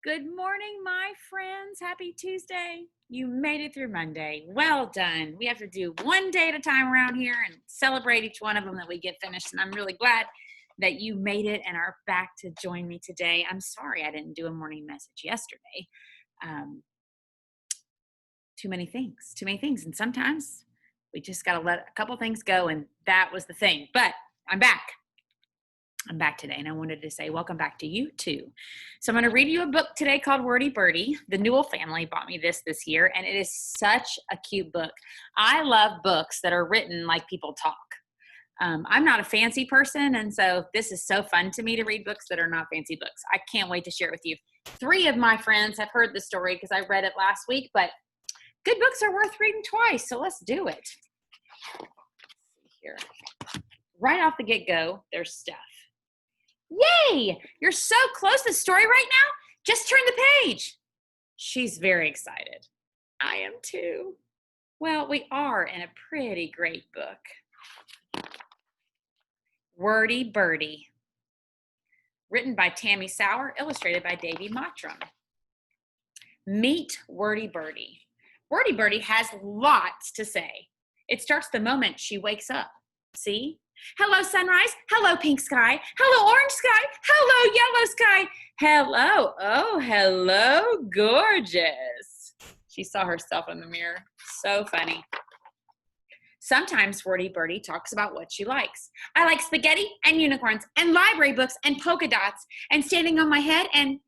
Good morning, my friends. Happy Tuesday. You made it through Monday. Well done. We have to do one day at a time around here and celebrate each one of them that we get finished. And I'm really glad that you made it and are back to join me today. I'm sorry I didn't do a morning message yesterday. Um, too many things. And sometimes we just got to let a couple things go. And that was the thing. But I'm back. I'm back today, and I wanted to say welcome back to you too. So I'm going to read you a book today called Wordy Birdie. The Newell family bought me this year, and it is such a cute book. I love books that are written like people talk. I'm not a fancy person, and so this is so fun to me to read books that are not fancy books. I can't wait to share it with you. 3 of my friends have heard the story because I read it last week, but good books are worth reading twice, so let's do it. Let's see here. Right off the get-go, there's Steph. Yay! You're so close to the story right now. Just turn the page. She's very excited. I am too. Well, we are in a pretty great book. Wordy Birdie. Written by Tammy Sauer, illustrated by Davey Mottram. Meet Wordy Birdie. Wordy Birdie has lots to say. It starts the moment she wakes up. See? Hello, sunrise. Hello, pink sky. Hello, orange sky. Hello, yellow sky. Hello. Oh, hello, gorgeous. She saw herself in the mirror. So funny. Sometimes Wordy Birdie talks about what she likes. I like spaghetti and unicorns and library books and polka dots and standing on my head. And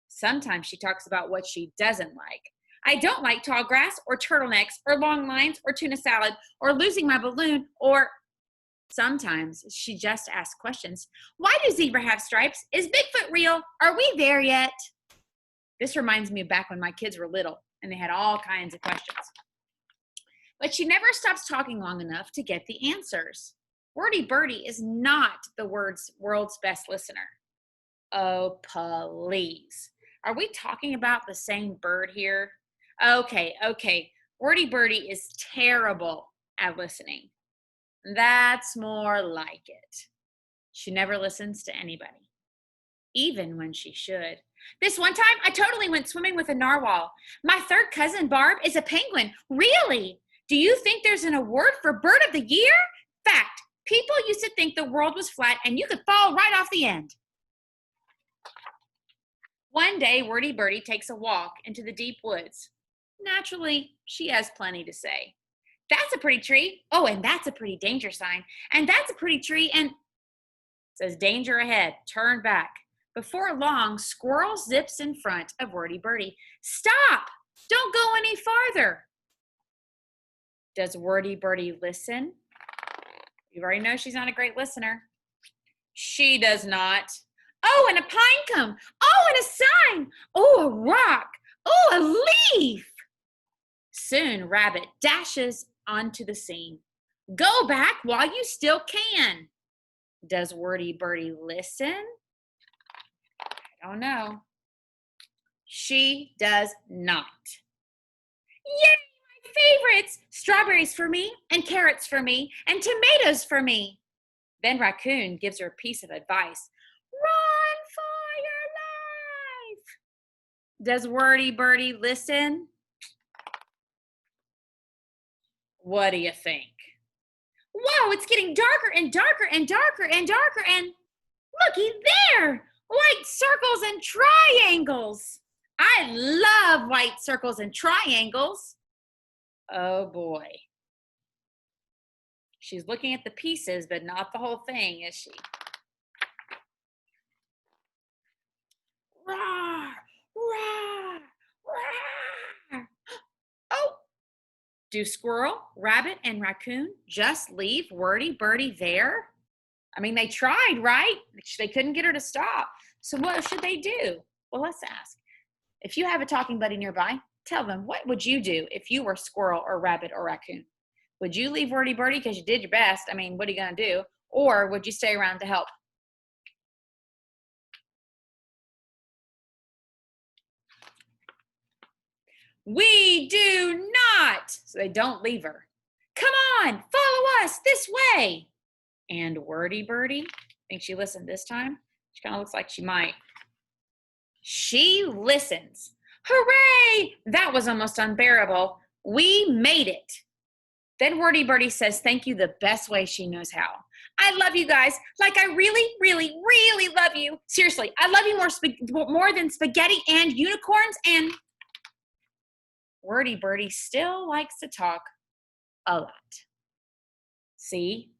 sometimes she talks about what she doesn't like. I don't like tall grass or turtlenecks or long lines or tuna salad or losing my balloon or... Sometimes she just asks questions. Why do zebra have stripes? Is Bigfoot real? Are we there yet? This reminds me of back when my kids were little and they had all kinds of questions. But she never stops talking long enough to get the answers. Wordy Birdie is not the world's best listener. Oh, please. Are we talking about the same bird here? Okay. Wordy Birdie is terrible at listening. That's more like it. She never listens to anybody, even when she should. This one time, I totally went swimming with a narwhal. My third cousin, Barb, is a penguin. Really? Do you think there's an award for Bird of the Year? Fact, people used to think the world was flat and you could fall right off the end. One day, Wordy Birdie takes a walk into the deep woods. Naturally, she has plenty to say. That's a pretty tree. Oh, and that's a pretty danger sign. And that's a pretty tree. And it says danger ahead. Turn back. Before long, Squirrel zips in front of Wordy Birdie. Stop! Don't go any farther. Does Wordy Birdie listen? You already know she's not a great listener. She does not. Oh, and a pine cone. Oh, and a sign. Oh, a rock. Oh, a leaf. Soon, Rabbit dashes onto the scene. Go back while you still can. Does Wordy Birdie listen? I don't know. She does not. Yay, my favorites! Strawberries for me, and carrots for me, and tomatoes for me. Then Raccoon gives her a piece of advice. Run for your life! Does Wordy Birdie listen? What do you think? Whoa, it's getting darker and darker and darker and darker and looky there, white circles and triangles. I love white circles and triangles. Oh boy. She's looking at the pieces, but not the whole thing, is she? Roar, roar, roar. Oh, do Squirrel, Rabbit, and Raccoon just leave Wordy Birdie there? I mean, they tried, right? They couldn't get her to stop. So what should they do? Well, let's ask. If you have a talking buddy nearby, tell them, what would you do if you were Squirrel or Rabbit or Raccoon? Would you leave Wordy Birdie because you did your best? I mean, what are you going to do? Or would you stay around to help? We do not. So they don't leave her. Come on, follow us this way. And Wordy Birdie, think she listened this time? She kind of looks like she might. She listens. Hooray! That was almost unbearable. We made it. Then Wordy Birdie says thank you the best way she knows how. I love you guys. Like I really, really, really love you. Seriously, I love you more than spaghetti and unicorns. And Wordy Birdie still likes to talk a lot. See?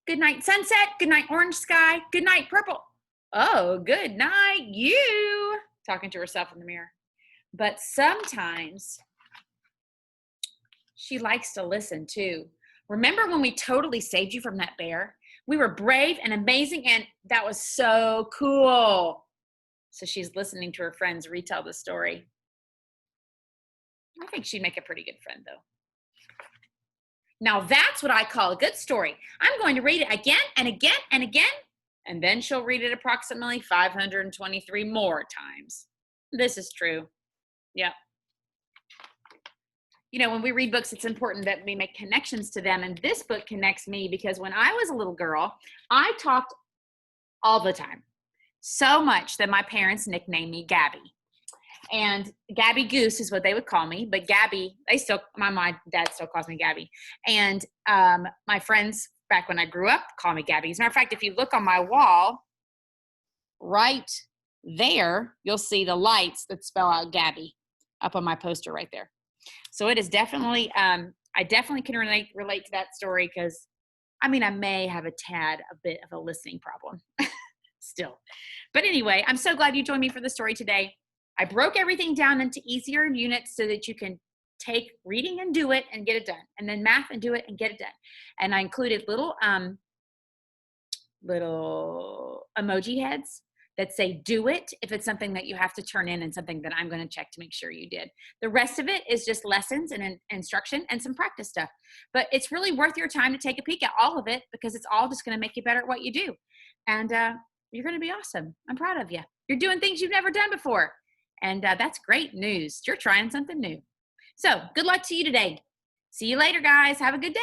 Good night, sunset. Good night, orange sky. Good night, purple. Oh, good night, you. Talking to herself in the mirror. But sometimes she likes to listen too. Remember when we totally saved you from that bear? We were brave and amazing, and that was so cool. So she's listening to her friends retell the story. I think she'd make a pretty good friend, though. Now that's what I call a good story. I'm going to read it again and again and again, and then she'll read it approximately 523 more times. This is true. Yep. You know, when we read books, it's important that we make connections to them. And this book connects me because when I was a little girl, I talked all the time. So much that my parents nicknamed me Gabby. And Gabby Goose is what they would call me. But Gabby, my dad still calls me Gabby. And my friends back when I grew up call me Gabby. As a matter of fact, if you look on my wall, right there, you'll see the lights that spell out Gabby up on my poster right there. So it is definitely, I definitely can relate to that story because, I mean, I may have a bit of a listening problem still. But anyway, I'm so glad you joined me for the story today. I broke everything down into easier units so that you can take reading and do it and get it done. And then math and do it and get it done. And I included little emoji heads that say do it if it's something that you have to turn in and something that I'm going to check to make sure you did. The rest of it is just lessons and instruction and some practice stuff. But it's really worth your time to take a peek at all of it because it's all just going to make you better at what you do. And you're going to be awesome. I'm proud of you. You're doing things you've never done before. And that's great news. You're trying something new. So good luck to you today. See you later, guys. Have a good day.